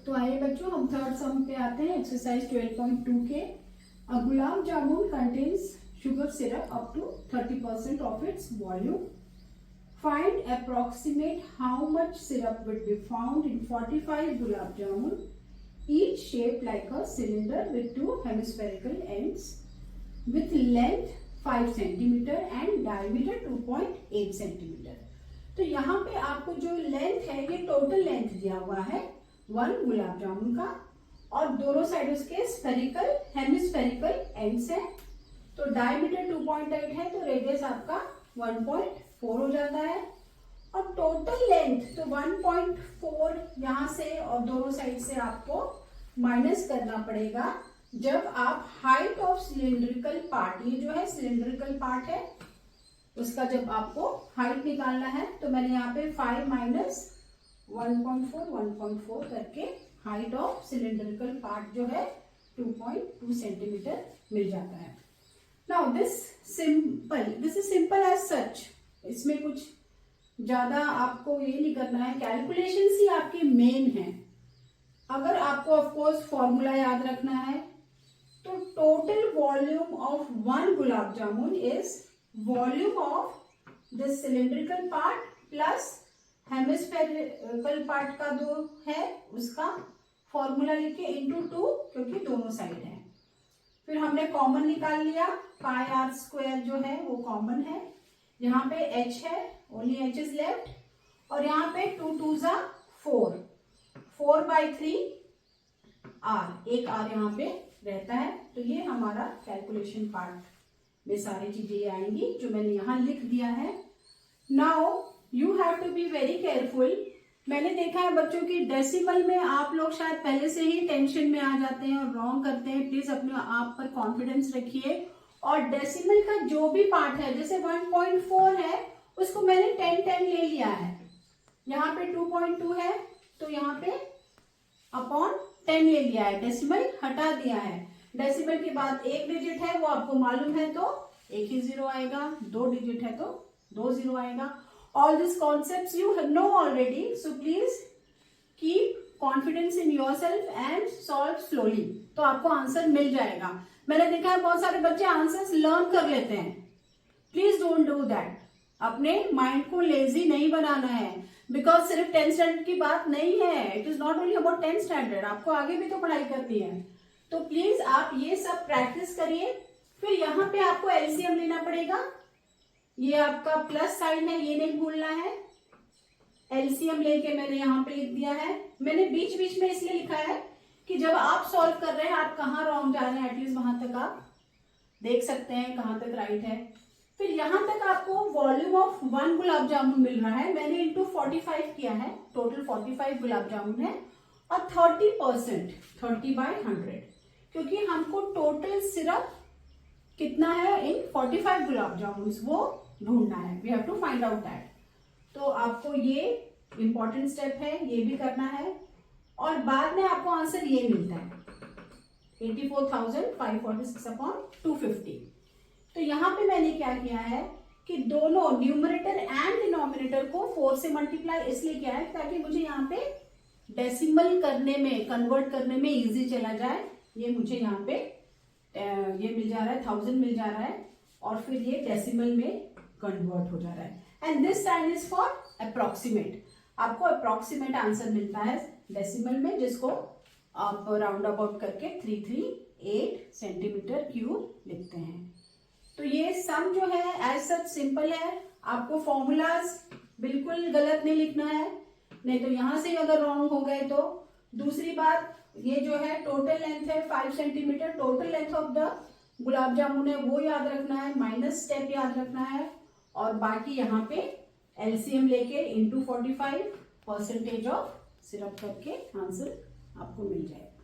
तो आइए बच्चों हम थर्ड सम पे आते हैं, एक्सरसाइज 12.2 के। अ gulab jamun contains sugar syrup up to 30% of its volume. Find approximate how much syrup would be found in 45 gulab jamun, each shaped like a cylinder with two hemispherical ends with length 5 cm and diameter 2.8 cm. तो यहाँ पे आपको जो length है ये total length दिया हुआ है 1 गुलाब जामुन का, और दोनों साइड उसके स्फेरिकल हेमिस्फेरिकल एंड्स है। तो डायमीटर 2.8 है तो रेडियस आपका 1.4 हो जाता है, और टोटल लेंथ तो 1.4 यहाँ से और दोनों साइड से आपको माइनस करना पड़ेगा जब आप हाइट ऑफ सिलिंड्रिकल पार्ट, ये जो है सिलिंड्रिकल पार्ट है उसका जब आपको हाइट निकालना है। तो मैंने यहाँ पे 5 माइनस 1.4 करके हाइट ऑफ सिलिंड्रिकल पार्ट जो है 2.2 सेंटीमीटर मिल जाता है। Now this is simple as such. इसमें कुछ ज्यादा आपको ये नहीं करना है, कैलकुलेशंस ही आपकी मेन है। अगर आपको ऑफकोर्स फॉर्मूला याद रखना है तो total volume of 1 gulab jamun is volume of this cylindrical part plus hemispherical part का जो है उसका फॉर्मूला लिखे इंटू 2, क्योंकि दोनों साइड है। फिर हमने कॉमन निकाल लिया, पाई आर स्क्वायर जो है वो कॉमन है, यहाँ पे h है, ओनली h इज लेफ्ट, और यहाँ पे 2 2 जा 4/3 r, एक r यहाँ पे रहता है। तो ये हमारा कैलकुलेशन पार्ट में सारी चीजें आएंगी जो मैंने यहाँ लिख दिया है। Now you have to be very careful. मैंने देखा है बच्चों की डेसिमल में आप लोग शायद पहले से ही टेंशन में आ जाते हैं और रॉन्ग करते हैं। प्लीज अपने आप पर कॉन्फिडेंस रखिए, और डेसिमल का जो भी पार्ट है, जैसे 1.4 है उसको मैंने 10 ले लिया है, यहाँ पे 2.2 है तो यहाँ पे अपॉन 10 ले लिया है, डेसिमल हटा दिया है। डेसिमल के बाद एक डिजिट है वो आपको मालूम है तो एक ही जीरो आएगा, 2 डिजिट है तो 2 जीरो आएगा। All these concepts you know already, so please keep confidence in yourself and solve slowly. तो आपको आंसर मिल जाएगा। मैंने देखा है बहुत सारे बच्चे आंसर्स लर्न कर लेते हैं। Please don't do that. अपने माइंड को लेजी नहीं बनाना है, बिकॉज सिर्फ 10th स्टैंडर्ड की बात नहीं है। It is not only about 10th standard, आपको आगे भी तो पढ़ाई करनी है। तो प्लीज आप ये सब प्रैक्टिस करिए। फिर यहाँ पे आपको एलसीएम लेना पड़ेगा, ये आपका प्लस साइन है, ये नहीं भूलना है। एलसीएम लेके मैंने यहाँ पे लिख दिया है। मैंने बीच बीच में इसलिए लिखा है कि जब आप सॉल्व कर रहे हैं आप कहाँ रॉन्ग जा रहे हैं, एटलीस्ट वहां तक आप देख सकते हैं कहाँ तक राइट है। फिर यहाँ तक आपको वॉल्यूम ऑफ 1 गुलाब जामुन मिल रहा है, मैंने इंटू 45 किया है, टोटल 45 गुलाब जामुन है, और 30% 30/100, क्योंकि हमको टोटल सिरप कितना है इन 45 गुलाब जामुन वो ढूंढना है। We have to find out that. तो आपको ये इंपॉर्टेंट स्टेप है, ये भी करना है, और बाद में आपको आंसर ये मिलता है 84,546/250। तो यहाँ पे मैंने क्या किया है कि दोनों न्यूमरेटर एंड डिनोमिनेटर को 4 से मल्टीप्लाई इसलिए किया है ताकि मुझे यहाँ पे डेसिमल करने में, कन्वर्ट करने में इजी चला जाए। ये मुझे यहाँ पे ये मिल जा रहा है, 1000 मिल जा रहा है, और फिर ये डेसिमल में कन्वर्ट हो जा रहा है। And this sign is for approximate. आपको अप्रोक्सीमेट आंसर मिलता है डेसिमल में, जिसको आप राउंड अबाउट करके 338 सेंटीमीटर क्यूब लिखते हैं। तो ये सम जो है एज सच सिंपल है। आपको फॉर्मूलाज बिल्कुल गलत नहीं लिखना है, नहीं तो यहां से अगर रॉन्ग हो गए तो। दूसरी बात, ये जो है टोटल लेंथ है 5 centimetre, total length of the gulab jamun है वो याद रखना है, माइनस स्टेप याद रखना है, और बाकी यहाँ पे एलसीएम लेके इंटू 45% ऑफ सिरप करके आंसर आपको मिल जाएगा।